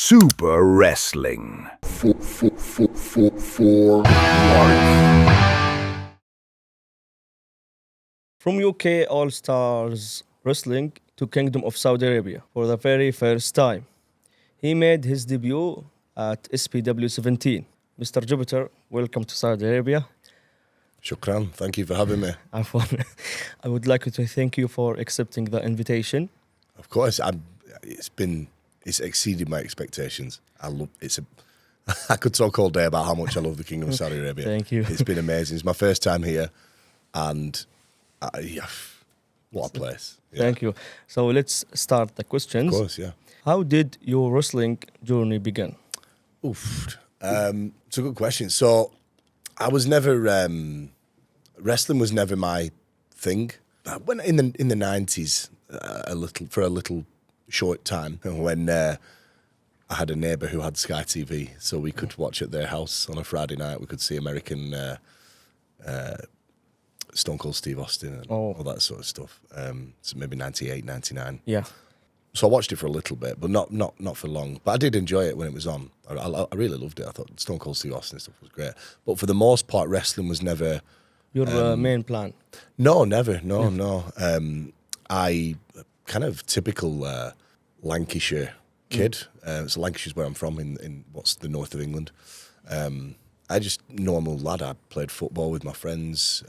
Super Wrestling. For life. From UK All Stars Wrestling to Kingdom of Saudi Arabia for the very first time. He made his debut at SPW 17. Mr. Jupiter, welcome to Saudi Arabia. Shukran, thank you for having me. Afwan. I would like to thank you for accepting the invitation. Of course, it's exceeded my expectations. I could talk all day about how much I love the Kingdom of Saudi Arabia. Thank you. It's been amazing. It's my first time here, and what a place. Yeah. Thank you. So let's start the questions. Of course, yeah. How did your wrestling journey begin? It's a good question. So I was never wrestling was never my thing. When in the 90s, for a little short time, when I had a neighbour who had Sky TV, so we could watch at their house on a Friday night. We could see American Stone Cold Steve Austin and all that sort of stuff. So maybe 98, 99. Yeah. So I watched it for a little bit, but not for long. But I did enjoy it when it was on. I really loved it. I thought Stone Cold Steve Austin stuff was great. But for the most part, wrestling was never Your main plan? No, never. No. I kind of typical Lancashire kid. So Lancashire's where I'm from in what's the north of England. I just normal lad. I played football with my friends.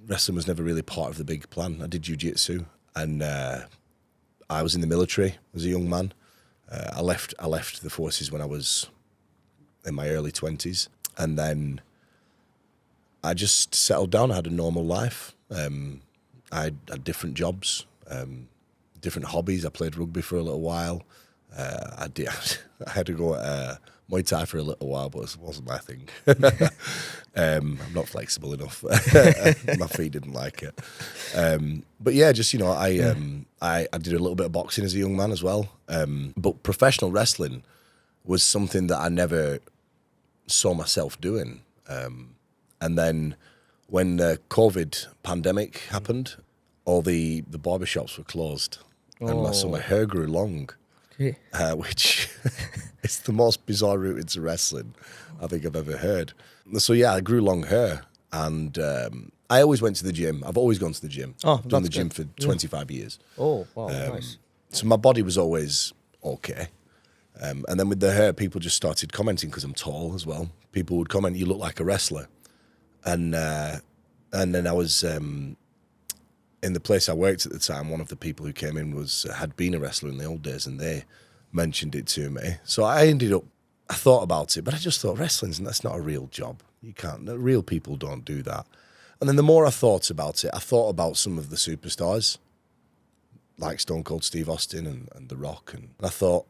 Wrestling was never really part of the big plan. I did jiu-jitsu and I was in the military as a young man. I left the forces when I was in my early 20s, and then I just settled down. I had a normal life. I had different jobs, different hobbies. I played rugby for a little while. I had to go Muay Thai for a little while, but it wasn't my thing. I'm not flexible enough. My feet didn't like it. But yeah, just I did a little bit of boxing as a young man as well. But professional wrestling was something that I never saw myself doing. And then when the COVID pandemic happened, all the barbershops were closed, and so my hair grew long. Okay. Which is the most bizarre route into wrestling I think I've ever heard. So yeah, I grew long hair, and I always went to the gym. I've always gone to the gym. Oh, done the that's gym good. for 25 years. Oh, wow, nice. So my body was always okay. And then with the hair, people just started commenting because I'm tall as well. People would comment, "You look like a wrestler," and then I was. In the place I worked at the time, one of the people who came in had been a wrestler in the old days, and they mentioned it to me. So I thought about it, but I just thought that's not a real job. You can't, real people don't do that. And then the more I thought about it, I thought about some of the superstars, like Stone Cold Steve Austin and The Rock, and I thought,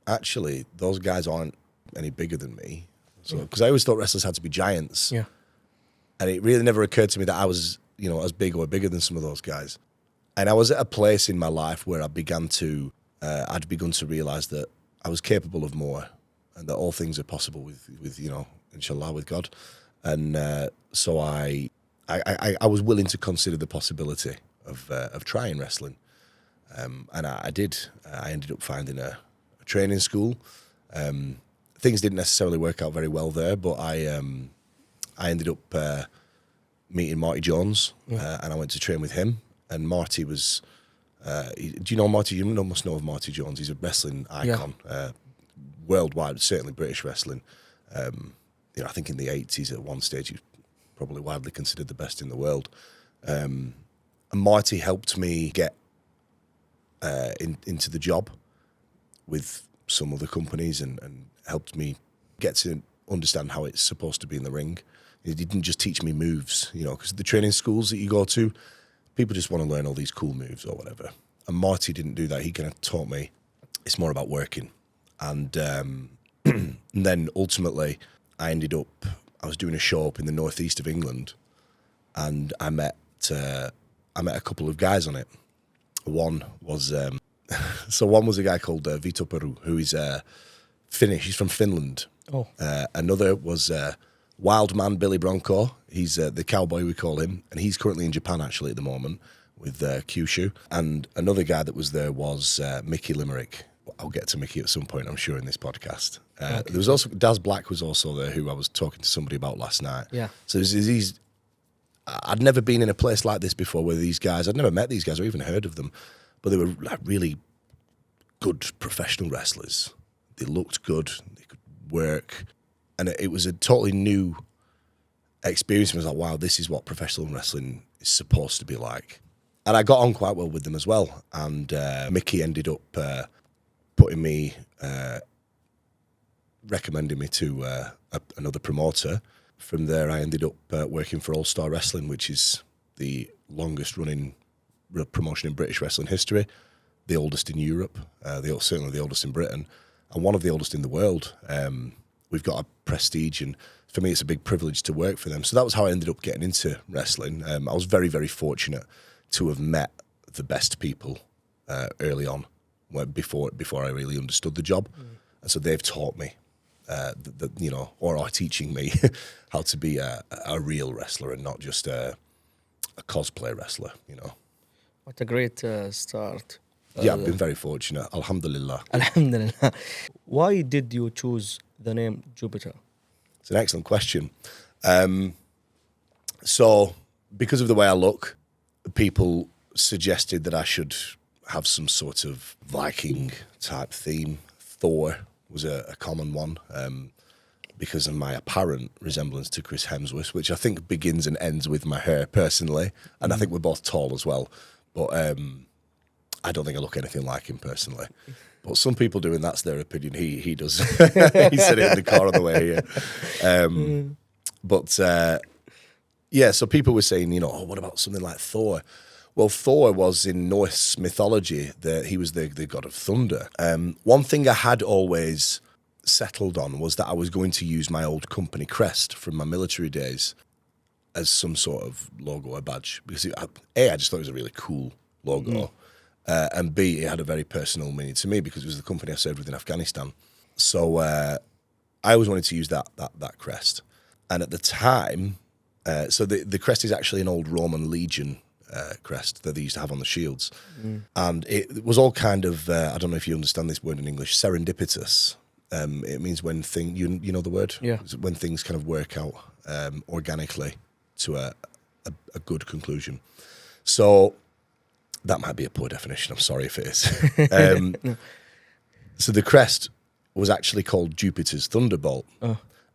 actually, those guys aren't any bigger than me. So, because I always thought wrestlers had to be giants. Yeah. And it really never occurred to me that I was, as big or bigger than some of those guys. And I was at a place in my life where I'd begun to realize that I was capable of more, and that all things are possible with inshallah, with God. And so I was willing to consider the possibility of trying wrestling. And I did. I ended up finding a training school. Things didn't necessarily work out very well there, but I ended up meeting Marty Jones, and I went to train with him. And Marty was, do you know Marty? You must know of Marty Jones. He's a wrestling icon, worldwide, certainly British wrestling. I think in the 80s at one stage, he was probably widely considered the best in the world. And Marty helped me get into the job with some other companies, and helped me get to understand how it's supposed to be in the ring. He didn't just teach me moves, because the training schools that you go to, people just want to learn all these cool moves or whatever. And Marty didn't do that. He kind of taught me it's more about working. And, and then ultimately I was doing a show up in the northeast of England, and I met a couple of guys on it. One was a guy called Vito Peru, who is Finnish. He's from Finland. Oh. Another was Wild Man Billy Bronco. He's the cowboy, we call him, and he's currently in Japan actually at the moment with Kyushu. And another guy that was there was Mickey Limerick, I'll get to Mickey at some point, I'm sure, in this podcast. There was also Daz Black was also there, who I was talking to somebody about last night. Yeah. So there's these. I'd never been in a place like this before, where these guys, I'd never met these guys or even heard of them, but they were like really good professional wrestlers. They looked good, they could work, and it was a totally new experience. I was like, wow, this is what professional wrestling is supposed to be like. And I got on quite well with them as well. And Mickey ended up putting me, recommending me to another promoter. From there, I ended up working for All Star Wrestling, which is the longest running promotion in British wrestling history, the oldest in Europe, certainly the oldest in Britain, and one of the oldest in the world. We've got a prestige, and for me, it's a big privilege to work for them. So that was how I ended up getting into wrestling. I was very, very fortunate to have met the best people early on, before I really understood the job. And so they've taught me, or are teaching me how to be a real wrestler and not just a cosplay wrestler, What a great start. Yeah, I've been very fortunate. Alhamdulillah. Alhamdulillah. Why did you choose the name Jupiter? It's an excellent question. So, because of the way I look, people suggested that I should have some sort of Viking type theme. Thor was a common one, because of my apparent resemblance to Chris Hemsworth, which I think begins and ends with my hair personally. And I think we're both tall as well. But I don't think I look anything like him personally. But some people do, and that's their opinion. He does. He said it in the car on the way here. So people were saying, what about something like Thor? Well, Thor was in Norse mythology, he was the god of thunder. One thing I had always settled on was that I was going to use my old company crest from my military days as some sort of logo or badge. Because I just thought it was a really cool logo. And B, it had a very personal meaning to me because it was the company I served with in Afghanistan. So I always wanted to use that crest. And at the time, so the crest is actually an old Roman legion crest that they used to have on the shields. And it was all kind of, I don't know if you understand this word in English, serendipitous. It means when you know the word? Yeah. When things kind of work out organically to a good conclusion. So that might be a poor definition. I'm sorry if it is. So the crest was actually called Jupiter's Thunderbolt.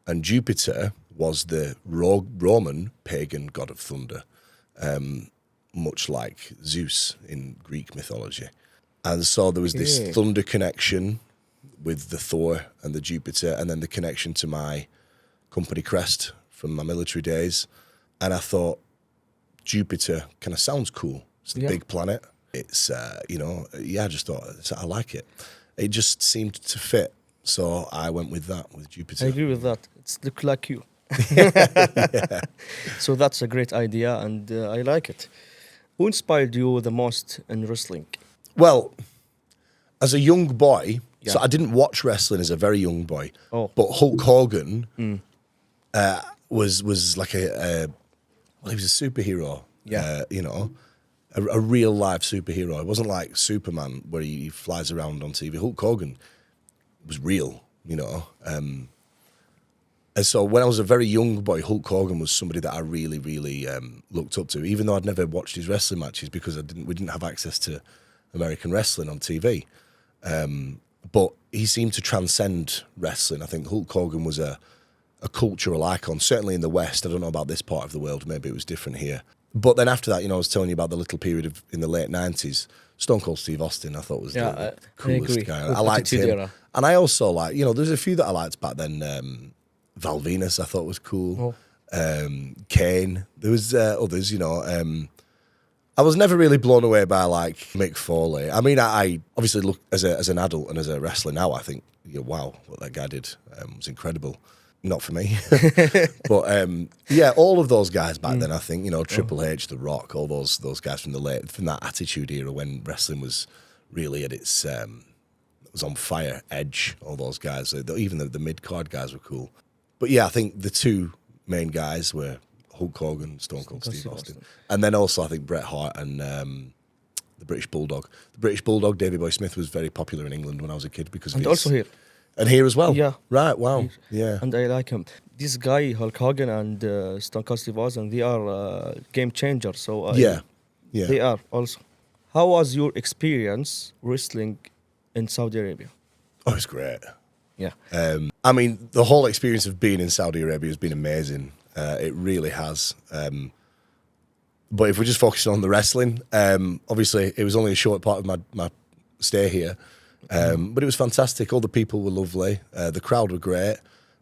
And Jupiter was the Roman pagan god of thunder, much like Zeus in Greek mythology. And so there was this thunder connection with the Thor and the Jupiter, and then the connection to my company crest from my military days. And I thought, Jupiter kind of sounds cool. It's the big planet. It's, I just thought, I like it. It just seemed to fit. So I went with that, with Jupiter. I agree with that. It's look like you. So that's a great idea, and I like it. Who inspired you the most in wrestling? Well, as a young boy, so I didn't watch wrestling as a very young boy, but Hulk Hogan was like he was a superhero. A real life superhero. It wasn't like Superman where he flies around on TV. Hulk Hogan was real, And so when I was a very young boy, Hulk Hogan was somebody that I really, really looked up to, even though I'd never watched his wrestling matches because we didn't have access to American wrestling on TV. But he seemed to transcend wrestling. I think Hulk Hogan was a cultural icon, certainly in the West. I don't know about this part of the world. Maybe it was different here. But then after that, I was telling you about the little period in the late 90s. Stone Cold Steve Austin, I thought was the coolest guy. I liked him. Era. And I also there's a few that I liked back then. Val Venus, I thought was cool. Kane. There was others, I was never really blown away by Mick Foley. I mean, I obviously look as an adult and as a wrestler now, I think, wow, what that guy did was incredible. Not for me. But all of those guys back then, I think, Triple H, The Rock, all those guys from that Attitude Era when wrestling was really at its was on fire, Edge, all those guys, even the mid-card guys were cool. But yeah, I think the two main guys were Hulk Hogan, Stone Cold Steve Austin. And then also I think Bret Hart and the British Bulldog. The British Bulldog, Davy Boy Smith, was very popular in England when I was a kid because of And his... also here. And here as well? Yeah. Right, wow, yeah. And I like him. This guy, Hulk Hogan and Stone Cold Steve Austin, they are game changers. So Yeah. they are also. How was your experience wrestling in Saudi Arabia? Oh, it's great. Yeah. I mean, the whole experience of being in Saudi Arabia has been amazing. It really has. But if we're just focusing on the wrestling, obviously it was only a short part of my stay here. But it was fantastic. All the people were lovely. The crowd were great.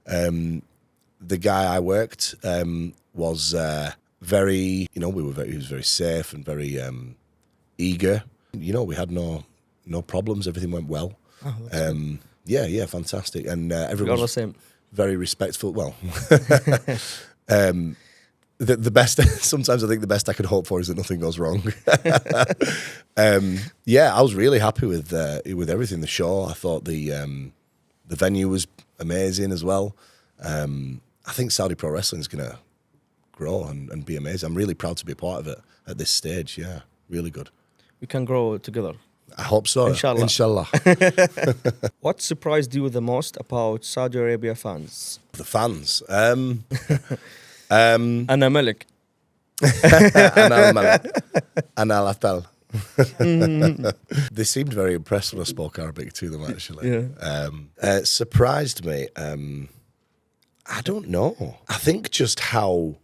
The guy I worked was very, he was very safe and very eager. We had no problems. Everything went well. Oh, that's good. Yeah, fantastic. And We're everyone all the was same. very respectful. Well, the best. Sometimes I think the best I could hope for is that nothing goes wrong. Yeah, I was really happy with everything. The show, I thought the venue was amazing as well. I think Saudi Pro Wrestling is going to grow and be amazing. I'm really proud to be a part of it at this stage. Yeah, really good. We can grow together. I hope so. Inshallah. Inshallah. What surprised you the most about Saudi Arabia fans? The fans. Ana Malik. And Al They seemed very impressed when I spoke Arabic to them, actually. Yeah. Surprised me. I don't know. I think just how,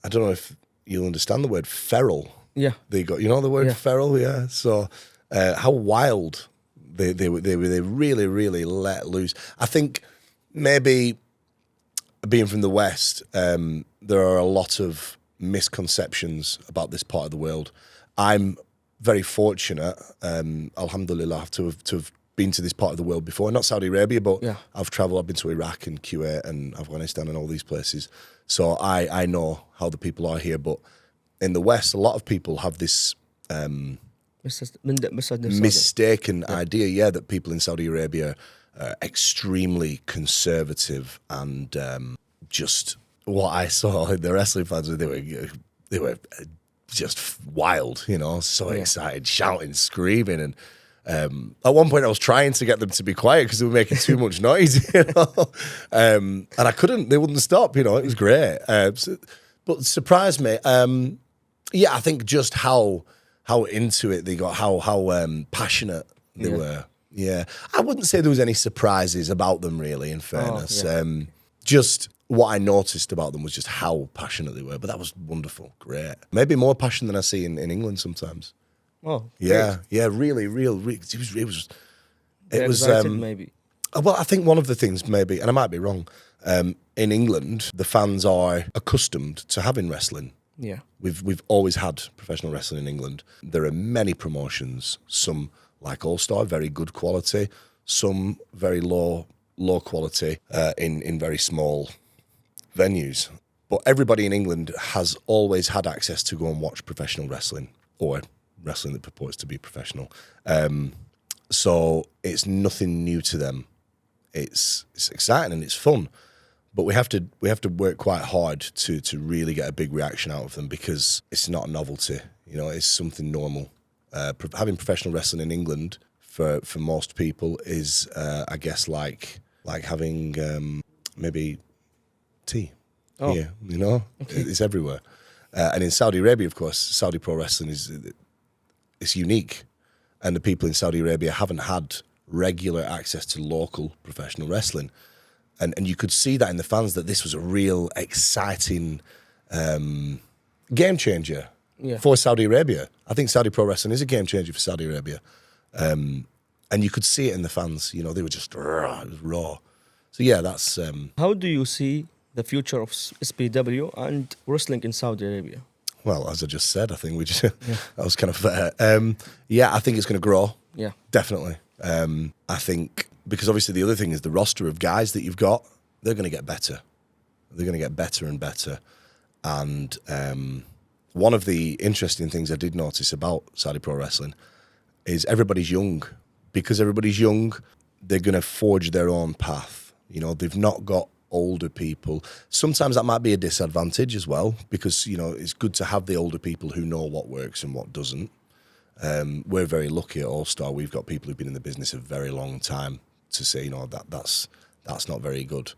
I don't know if you'll understand the word feral. Yeah. They got, the word feral, yeah. So how wild they really, really let loose. I think maybe being from the West, there are a lot of misconceptions about this part of the world. I'm very fortunate, alhamdulillah, to have been to this part of the world before. Not Saudi Arabia, but I've travelled. I've been to Iraq and Kuwait and Afghanistan and all these places. So I know how the people are here. But in the West, a lot of people have this mistaken idea, that people in Saudi Arabia are extremely conservative and just what I saw in the wrestling fans, they were just wild, so excited, shouting, screaming, and at one point I was trying to get them to be quiet because they were making too much noise, and I couldn't. They wouldn't stop. It was great, but it surprised me. I think just how into it they got, how passionate they were. Yeah, I wouldn't say there was any surprises about them really. In fairness, just what I noticed about them was just how passionate they were. But that was wonderful, great. Maybe more passion than I see in England sometimes. Oh, yeah, really. It was maybe. Well, I think one of the things maybe, and I might be wrong, in England the fans are accustomed to having wrestling. Yeah, we've always had professional wrestling in England. There are many promotions, some like All Star, very good quality, some very low quality in very small venues. But everybody in England has always had access to go and watch professional wrestling or wrestling that purports to be professional. So it's nothing new to them. It's exciting and it's fun. But we have to work quite hard to really get a big reaction out of them because it's not a novelty. It's something normal. Having professional wrestling in England for most people is, I guess, like having maybe tea. Oh. Here, It's everywhere. And in Saudi Arabia, of course, Saudi Pro Wrestling it's unique, and the people in Saudi Arabia haven't had regular access to local professional wrestling. And you could see that in the fans, that this was a real exciting game changer for Saudi Arabia. I think Saudi Pro Wrestling is a game changer for Saudi Arabia. And you could see it in the fans, they were just raw, it was raw. So yeah, that's... How do you see the future of SPW and wrestling in Saudi Arabia? Well, as I just said, I think that was kind of... I think it's going to grow. Yeah. Definitely. I think... Because obviously the other thing is the roster of guys that you've got, they're going to get better. They're going to get better and better. And one of the interesting things I did notice about Saudi Pro Wrestling is everybody's young. Because everybody's young, they're going to forge their own path. They've not got older people. Sometimes that might be a disadvantage as well, because, it's good to have the older people who know what works and what doesn't. We're very lucky at All Star. We've got people who've been in the business a very long time to say, you know, that's not very good.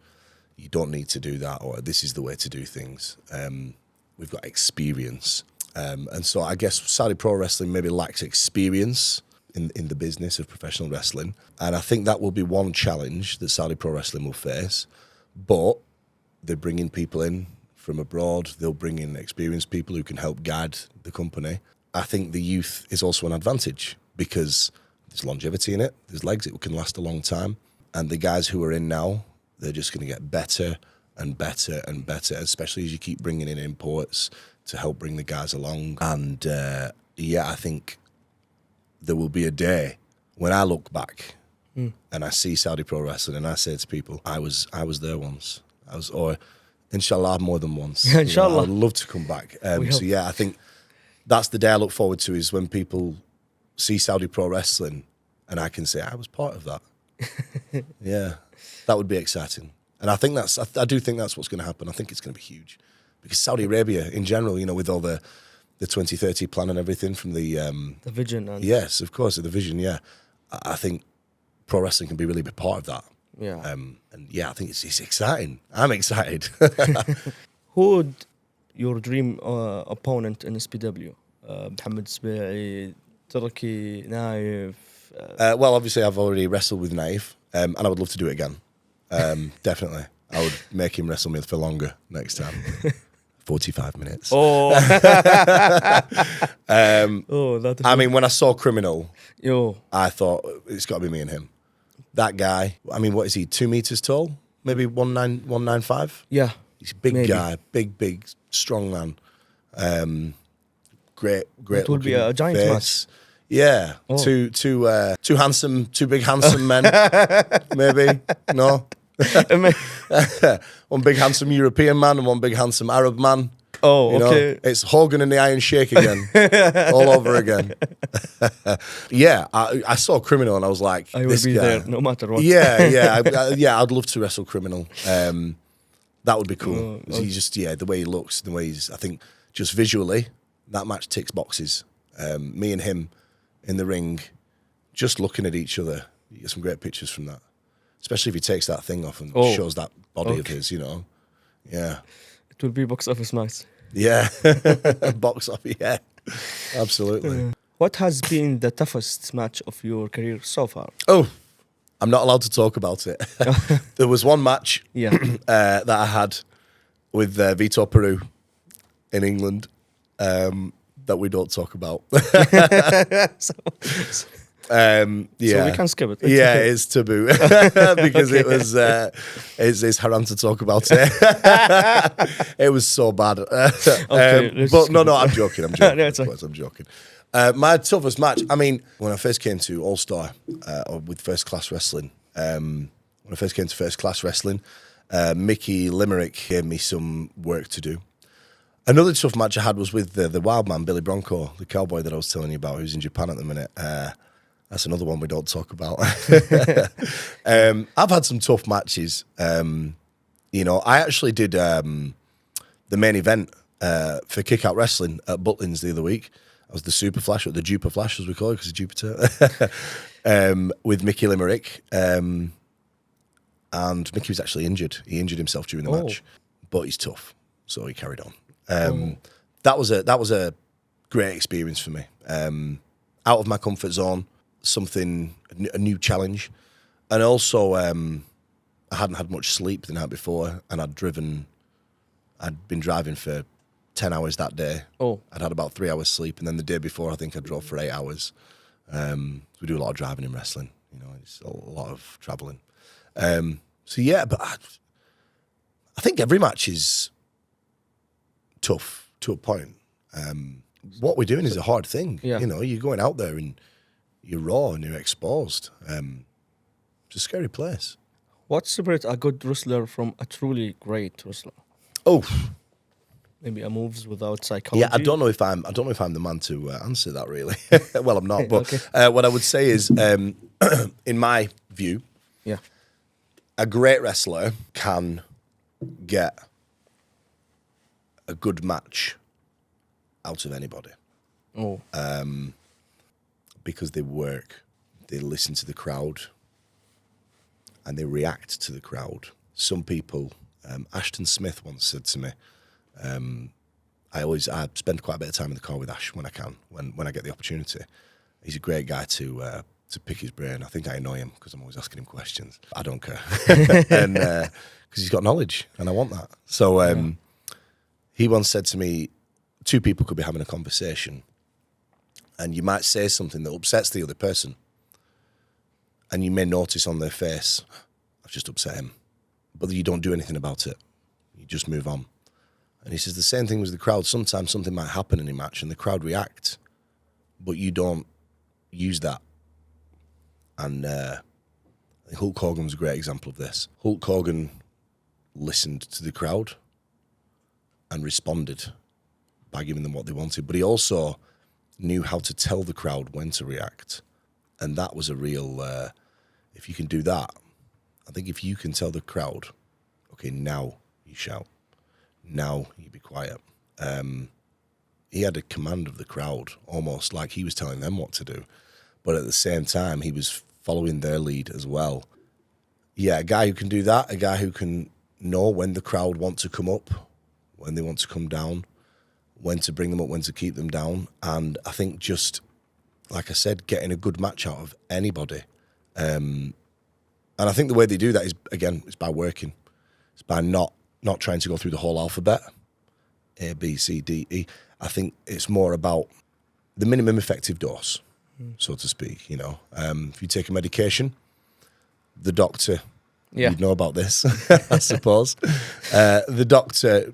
You don't need to do that, or this is the way to do things. We've got experience. And so I guess Saudi Pro Wrestling maybe lacks experience in the business of professional wrestling. And I think that will be one challenge that Saudi Pro Wrestling will face. But they're bringing people in from abroad. They'll bring in experienced people who can help guide the company. I think the youth is also an advantage because there's longevity in it. There's legs. It can last a long time. And the guys who are in now, they're just going to get better and better and better, especially as you keep bringing in imports to help bring the guys along. And I think there will be a day when I look back and I see Saudi Pro Wrestling and I say to people, I was there once. Or inshallah, more than once. Inshallah. You know, I'd love to come back. I think that's the day I look forward to, is when people see Saudi Pro Wrestling and I can say, I was part of that. Yeah, that would be exciting. And I do think that's what's going to happen. I think it's going to be huge. Because Saudi Arabia, in general, you know, with all the 2030 plan and everything from the vision. And yes, of course, the vision, yeah. I think pro wrestling can be really a part of that. Yeah. I think it's exciting. I'm excited. Who would your dream opponent in SPW? Mohammed Sbai'i, Turkey, Naif? Well, obviously, I've already wrestled with Naif, and I would love to do it again. Definitely. I would make him wrestle me for longer next time. 45 minutes. Oh. I mean, when I saw Criminal, Yo. I thought, it's got to be me and him. That guy, I mean, what is he, 2 meters tall? Maybe 195? Yeah. He's a big maybe. guy, big, strong man. Great. It would be a giant face. match. Yeah, two big handsome men, maybe. No, one big handsome European man and one big handsome Arab man. Oh, you know? okay. It's Hogan and the Iron Sheik again, all over again. Yeah, I saw Criminal and I was like, I will be there no matter what. Yeah, I'd love to wrestle Criminal. That would be cool. He's just the way he looks, the way he's. I think just visually, that match ticks boxes. Me and him in the ring, just looking at each other. You get some great pictures from that. Especially if he takes that thing off and shows that body of his, you know. Yeah. It will be box office nice. Yeah. Box office, yeah. Absolutely. What has been the toughest match of your career so far? Oh, I'm not allowed to talk about it. There was one match that I had with Vitor Peru in England. That we don't talk about. So we can skip it. It's taboo because it was it's haram to talk about it. It was so bad. But no, I'm joking. I'm joking. No, of course, I'm joking. My toughest match. I mean, when I first came to All Star with First Class Wrestling, Mickey Limerick gave me some work to do. Another tough match I had was with the wild man, Billy Bronco, the cowboy that I was telling you about, who's in Japan at the minute. That's another one we don't talk about. I've had some tough matches. You know, I actually did the main event for Kick Out Wrestling at Butlins the other week. I was the Super Flash, or the Juper Flash, as we call it, because of Jupiter, with Mickey Limerick. And Mickey was actually injured. He injured himself during the match, but he's tough, so he carried on. That was a great experience for me. Out of my comfort zone, a new challenge, and also I hadn't had much sleep the night before, and I'd been driving for 10 hours that day. I'd had about 3 hours sleep, and then the day before I think I drove for 8 hours. We do a lot of driving in wrestling, you know, it's a lot of traveling. But I think every match is tough to a point. What we're doing is a hard thing. You know, you're going out there and you're raw and you're exposed. It's a scary place. What separates a good wrestler from a truly great wrestler? Maybe a moves without psychology. Yeah, I don't know if I'm the man to answer that really. Well, I'm not. But what I would say is, in my view, a great wrestler can get a good match out of anybody. because they work. They listen to the crowd and they react to the crowd. Some people, Ashton Smith once said to me, I spend quite a bit of time in the car with Ash when I can, when I get the opportunity. He's a great guy to pick his brain. I think I annoy him because I'm always asking him questions. I don't care. And because he's got knowledge and I want that. So he once said to me, two people could be having a conversation and you might say something that upsets the other person. And you may notice on their face, I've just upset him. But you don't do anything about it. You just move on. And he says the same thing with the crowd. Sometimes something might happen in a match and the crowd react, but you don't use that. And Hulk Hogan was a great example of this. Hulk Hogan listened to the crowd and responded by giving them what they wanted. But he also knew how to tell the crowd when to react. And that was a real, if you can do that, I think if you can tell the crowd, okay, now you shout, now you be quiet. He had a command of the crowd, almost like he was telling them what to do. But at the same time, he was following their lead as well. Yeah, a guy who can do that, a guy who can know when the crowd want to come up, when they want to come down, when to bring them up, when to keep them down. And I think just, like I said, getting a good match out of anybody. And I think the way they do that is, again, it's by working. It's by not trying to go through the whole alphabet, A, B, C, D, E. I think it's more about the minimum effective dose, so to speak, you know. If you take a medication, the doctor, you'd know about this, I suppose. The doctor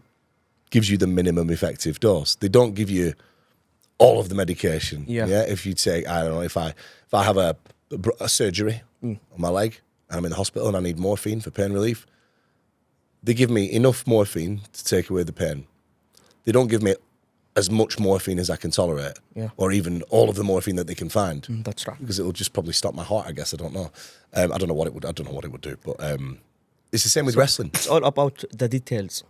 gives you the minimum effective dose. They don't give you all of the medication. Yeah. If you take, I don't know, if I have a surgery on my leg and I'm in the hospital and I need morphine for pain relief, they give me enough morphine to take away the pain. They don't give me as much morphine as I can tolerate, or even all of the morphine that they can find. That's right. Because it will just probably stop my heart, I guess. I don't know. I don't know what it would. I don't know what it would do. But it's the same with wrestling. It's all about the details.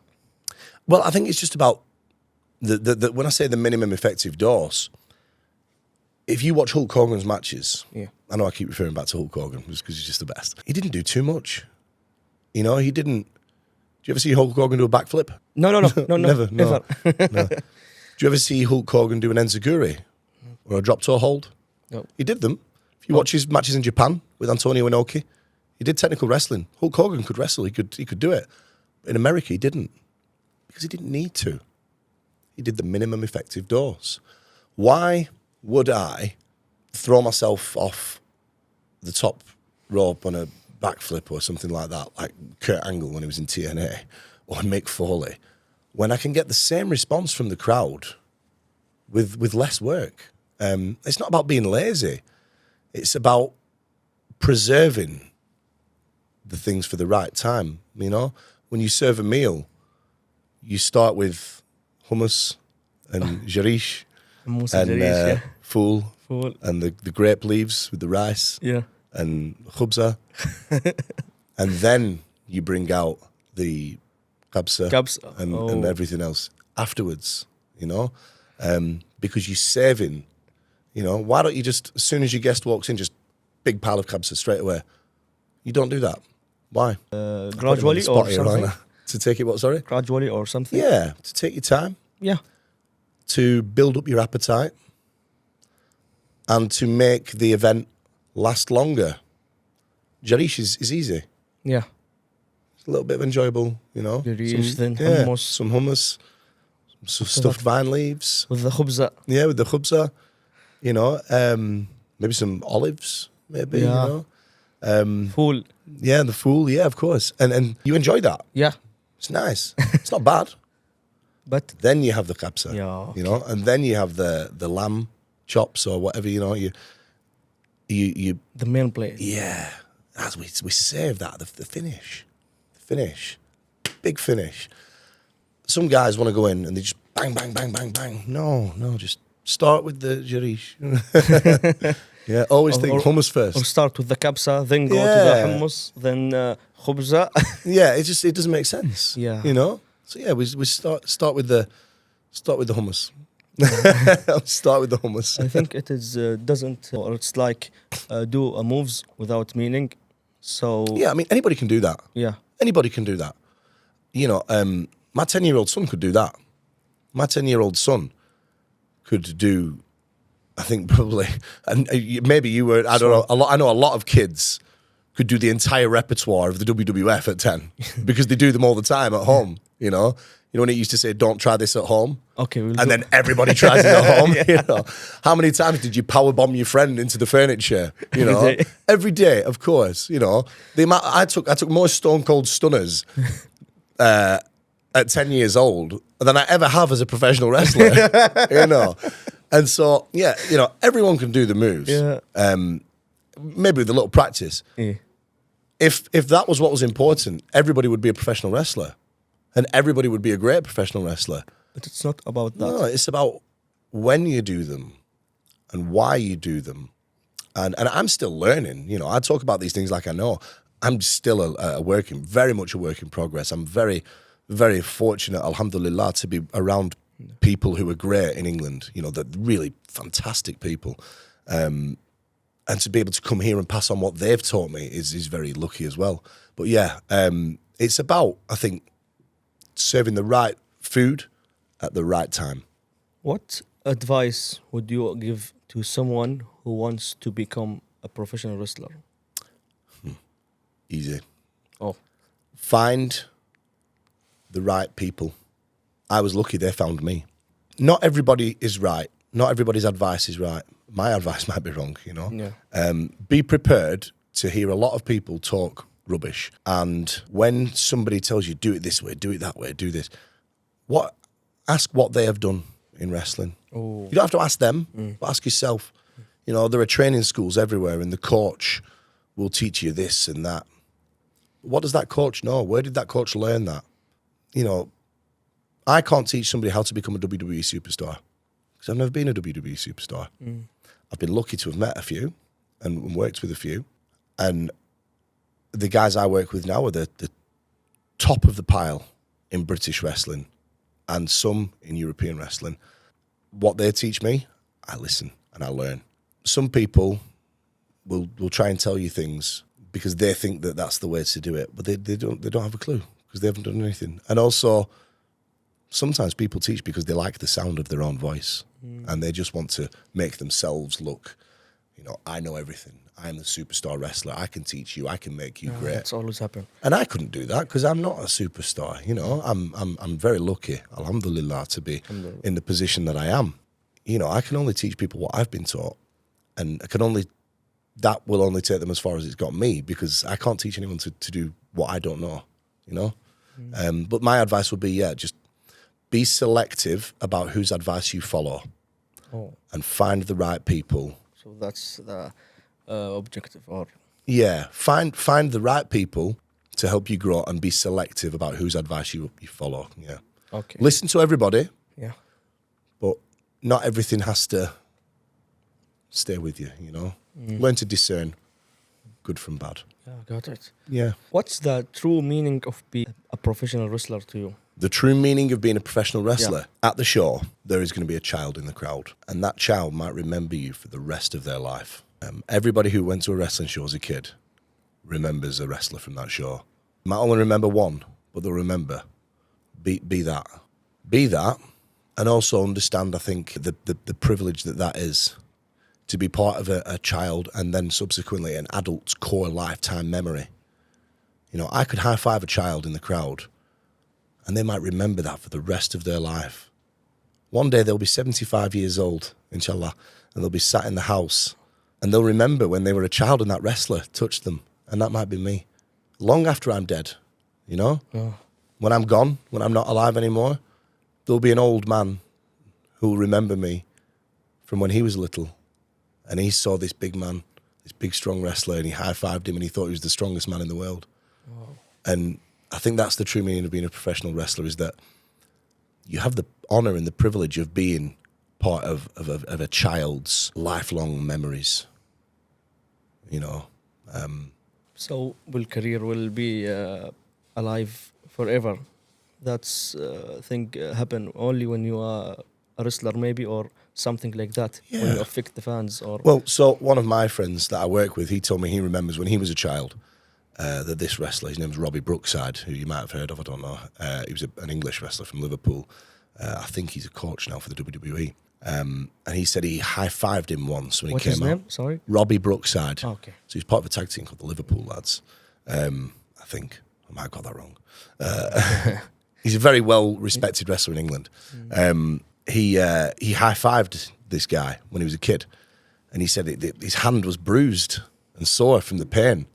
Well, I think it's just about the when I say the minimum effective dose. If you watch Hulk Hogan's matches, I know I keep referring back to Hulk Hogan just because he's just the best. He didn't do too much. You know, he didn't. Do you ever see Hulk Hogan do a backflip? No. Never. No. Do you ever see Hulk Hogan do an enziguri or a drop toe hold? No. He did them. If you watch his matches in Japan with Antonio Inoki, he did technical wrestling. Hulk Hogan could wrestle. He could do it. But in America, he didn't because he didn't need to. He did the minimum effective dose. Why would I throw myself off the top rope on a backflip or something like that, like Kurt Angle when he was in TNA, or Mick Foley, when I can get the same response from the crowd with less work? It's not about being lazy. It's about preserving the things for the right time. You know, when you serve a meal, you start with hummus and jarish and fool and the grape leaves with the rice and khubza. And then you bring out the kabsa and everything else afterwards, you know, because you're saving, you know. Why don't you just, as soon as your guest walks in, just big pile of kabsa straight away? You don't do that. Why? Gradually or something? To take it what, sorry? Gradually or something? Yeah, to take your time. Yeah. To build up your appetite and to make the event last longer. Jarish is easy. Yeah. It's a little bit of enjoyable, you know. Jarish, then hummus. Some hummus, some stuffed vine leaves. With the khubza. Yeah, with the khubza. You know, maybe some olives, maybe, you know. Fool. Yeah, the fool, yeah, of course. And you enjoy that. Yeah. It's nice. It's not bad. But then you have the kabsa, you know, and then you have the lamb chops or whatever, you know. You the main plate. Yeah, as we save that the finish, big finish. Some guys want to go in and they just bang, bang, bang, bang, bang. No, just start with the jarish. Yeah, always think hummus first. Or start with the kabsa, then go to the hummus, then khubza. Yeah, it doesn't make sense. Yeah, you know. So yeah, we start with the hummus. I'll start with the hummus. I think it is doesn't, or it's like do a moves without meaning. So Yeah, I mean, anybody can do that. yeah. Anybody can do that. You know, my 10-year-old son could do that. My 10-year-old son could do, I think probably, and maybe you were, I don't know, I know a lot of kids could do the entire repertoire of the WWF at 10 because they do them all the time at home, you know? You know when it used to say, don't try this at home? Okay, And then everybody tries it at home, you know? How many times did you powerbomb your friend into the furniture, you know? Every day. Every day, of course, you know? The amount, I took more Stone Cold Stunners at 10 years old than I ever have as a professional wrestler, you know? And so, yeah, you know, everyone can do the moves. Yeah. Maybe with a little practice. Yeah. If that was what was important, everybody would be a professional wrestler. And everybody would be a great professional wrestler. But it's not about that. No, it's about when you do them and why you do them. And I'm still learning. You know, I talk about these things like I know. I'm still very much a work in progress. I'm very, very fortunate, alhamdulillah, to be around people who are great in England. You know, they're really fantastic people. And to be able to come here and pass on what they've taught me is very lucky as well. But yeah, it's about, I think, serving the right food at the right time. What advice would you give to someone who wants to become a professional wrestler? Easy. Oh, Find the right people. I was lucky they found me. Not everybody is right. Not everybody's advice is right. My advice might be wrong, you know. yeah. Be prepared to hear a lot of people talk rubbish. And when somebody tells you, do it this way, do it that way, do this, ask what they have done in wrestling. Oh. You don't have to ask them, but ask yourself. You know, there are training schools everywhere and the coach will teach you this and that. What does that coach know? Where did that coach learn that? You know, I can't teach somebody how to become a WWE superstar because I've never been a WWE superstar. I've been lucky to have met a few and worked with a few. And the guys I work with now are the top of the pile in British wrestling and some in European wrestling. What they teach me, I listen and I learn. Some people will try and tell you things because they think that that's the way to do it, but they don't have a clue because they haven't done anything. And also, sometimes people teach because they like the sound of their own voice and they just want to make themselves look, you know, I know everything. I'm the superstar wrestler. I can teach you. I can make you great. That's always happened. And I couldn't do that because I'm not a superstar. You know, I'm very lucky, alhamdulillah, to be in the position that I am. You know, I can only teach people what I've been taught, and that will only take them as far as it's got me because I can't teach anyone to do what I don't know. You know, but my advice would be, just be selective about whose advice you follow, and find the right people. So that's the objective, or find the right people to help you grow, and be selective about whose advice you follow. Yeah, okay. Listen to everybody, Yeah, but not everything has to stay with you. You know, learn to discern good from bad. yeah, got it. Yeah. What's the true meaning of being a professional wrestler to you? The true meaning of being a professional wrestler, at the show, there is going to be a child in the crowd, and that child might remember you for the rest of their life. Everybody who went to a wrestling show as a kid remembers a wrestler from that show. Might only remember one, but they'll remember. Be that. Be that, and also understand, I think, the privilege that is to be part of a child and then subsequently an adult's core lifetime memory. You know, I could high-five a child in the crowd, and they might remember that for the rest of their life. One day they'll be 75 years old, inshallah, and they'll be sat in the house, and they'll remember when they were a child and that wrestler touched them, and that might be me. Long after I'm dead, you know? Oh. When I'm gone, when I'm not alive anymore, there'll be an old man who will remember me from when he was little, and he saw this big man, this big, strong wrestler, and he high-fived him, and he thought he was the strongest man in the world. Wow. And I think that's the true meaning of being a professional wrestler, is that you have the honor and the privilege of being part of a child's lifelong memories, you know. So will career will be alive forever? That's thing happen only when you are a wrestler maybe or something like that when you affect the fans or Well, so one of my friends that I work with, he told me he remembers when he was a child that this wrestler, his name was Robbie Brookside, who you might have heard of, I don't know. He was an English wrestler from Liverpool. I think he's a coach now for the WWE. And he said he high-fived him once when what's he his came out. name? Sorry. Robbie Brookside. Oh, okay. So he's part of a tag team called the Liverpool Lads. I think. I might have got that wrong. He's a very well-respected wrestler in England. He high-fived this guy when he was a kid. And he said his hand was bruised and sore from the pain.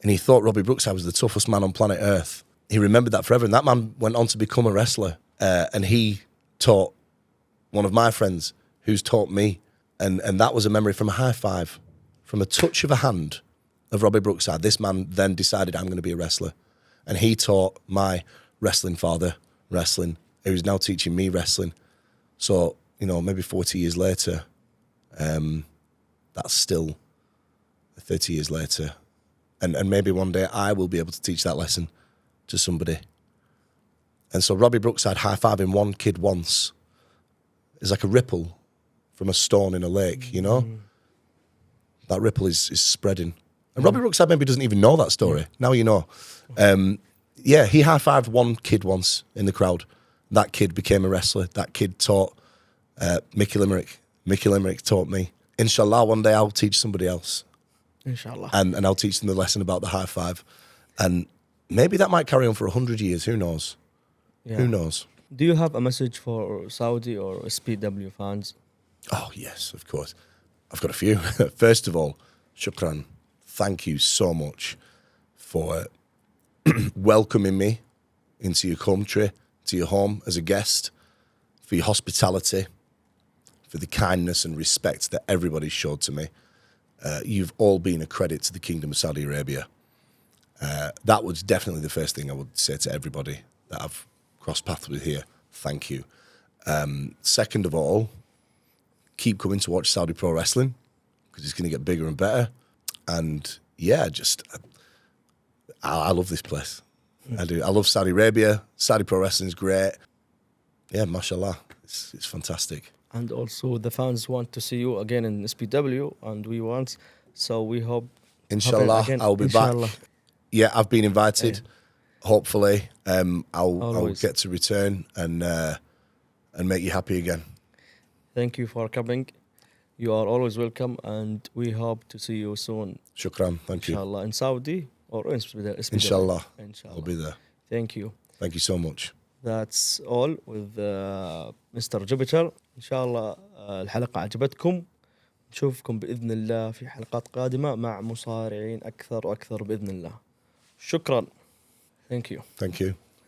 And he thought Robbie Brookside was the toughest man on planet Earth. He remembered that forever. And that man went on to become a wrestler. And he taught one of my friends who's taught me. And that was a memory from a high five, from a touch of a hand of Robbie Brookside. This man then decided, I'm going to be a wrestler. And he taught my wrestling father wrestling, who's now teaching me wrestling. So, you know, maybe 40 years later, that's still 30 years later. And maybe one day I will be able to teach that lesson to somebody. And so Robbie Brookside high-fiving one kid once is like a ripple from a stone in a lake, you know? That ripple is spreading. And Robbie Brookside maybe doesn't even know that story. Now you know. Yeah, he high-fived one kid once in the crowd. That kid became a wrestler. That kid taught Mickey Limerick. Mickey Limerick taught me. Inshallah, one day I'll teach somebody else. Inshallah. And I'll teach them the lesson about the high five. And maybe that might carry on for 100 years. Who knows? Yeah. Who knows? Do you have a message for Saudi or SPW fans? Oh, yes, of course. I've got a few. First of all, shukran. Thank you so much for welcoming me into your country, to your home as a guest, for your hospitality, for the kindness and respect that everybody showed to me. You've all been a credit to the Kingdom of Saudi Arabia. That was definitely the first thing I would say to everybody that I've crossed paths with here. Thank you. Second of all, keep coming to watch Saudi Pro Wrestling because it's going to get bigger and better. And yeah, I love this place. I do. I love Saudi Arabia. Saudi Pro Wrestling is great. Yeah, mashallah. It's fantastic. And also the fans want to see you again in SPW, and we want. So we hope. Inshallah, again. I'll be Inshallah. back. Yeah, I've been invited. Hopefully, I'll Always. get to return and make you happy again. Thank you for coming. You are always welcome, and we hope to see you soon. Shukran. Thank you. Inshallah, in Saudi or in SPW. Inshallah. Inshallah. I'll be there. Thank you. Thank you so much. That's all with Mr. جوبيتر. إن شاء الله الحلقة عجبتكم. نشوفكم بإذن الله في حلقات قادمة مع مصارعين أكثر وأكثر بإذن الله. شكرا. Thank you. Thank you.